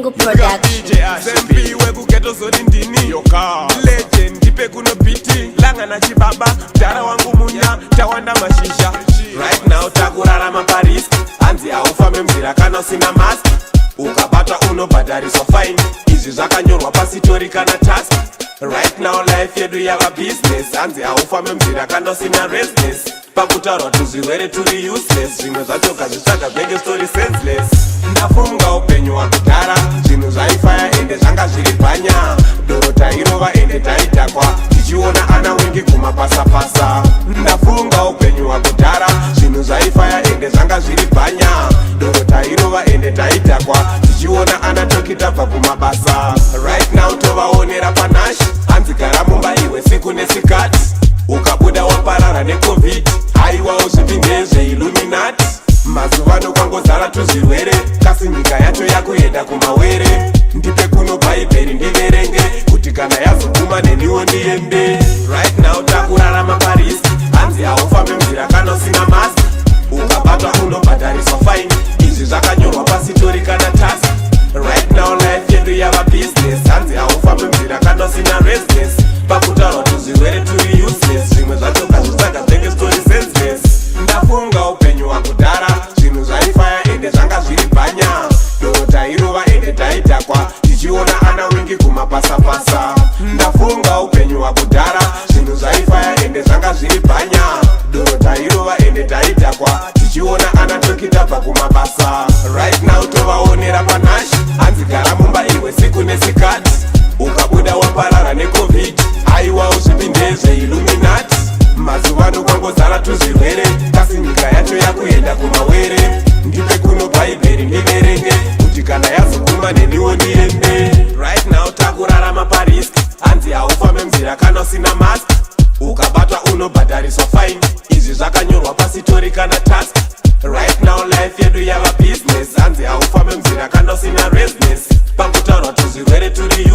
Single Production. Zempi weku geto zoni ndini Legend dipe kuno biti Langa na chibaba, dara wangu munya Tawanda mashisha Right now takurarama Paris Anzi aufame mzira kana sina mask Ukabata unobhadhari so fine Izvi zvakanyorwa pasitori kana task Right now life yedu yava business Anzi aufame mzira kana sina restless Pakutaurwa tuzvirwere turi useless Zvimwe zvachoka zvitsvaga bhenge story senseless Ndafunga upenyu wakudhara Zvinhu zvaifaya ende zvanga zviri bhanya Doro tairova ende taitakwa Tichiona ana wingi kumapasa-pasa Ndafunga upenyu wakudhara Zvinhu zvaifaya ende zvanga zviri bhanya Doro tairova ende taitakwa Tichiona ana tokitabva kumabasa Right now tovaonera panashi Hanzi gara mumba iwe siku nesikati Ukabuda waparara neCovid Haiwawo zvipinde zveIlluminati Mazuvano kwangozara tuzvirwere Kasi nyika yacho yakuenda kumawere Ndipe kuno bhaibheri ndiverenge Kuti kana yazoguma neniwo ndiende Right now takurarama Paris Hanzi haufambe mzira kana usina mask Ukabatwa unobhadhariswa fine Izvi zvakanyorwa pasitori kana task Right now life yedu yava business Hanzi haufambe mzira kana usina restless Pakutaurwa tuzvirwere turi useless Zvimwe zvachoka zvitsvaga bhenge story senseless Ndafunga upenyu wakudhara Zvinhu zvaifaya ende zvanga zviri bhanya Doro tairova ende taitakwa Tichiona ana wingi kumapasa-pasa Ndafunga upenyu wakudhara Zvinhu zvaifaya ende zvanga zviri bhanya Doro tairova ende taitakwa Tichiona ana tokitabva kumabasa Right now tovaonera panashi Hanzi gara mumba iwe siku nesikati Ukabuda waparara neCovid Haiwawo zvipinde zveIlluminati Mazuvano kwangozara tuzvirwere Kasi nyika yacho yakuenda kumawere Ndipe kuno bhaibheri ndiverenge Kuti kana yazoguma neniwo ndiende Right now takurarama Paris Hanzi haufambe mzira kana usina mask Ukabatwa unobhadhariswa fine Izvi zvakanyorwa pasitori kana task Right now life yedu yava business Hanzi haufambe mzira kana usina restless Pakutaurwa tuzvirwere turi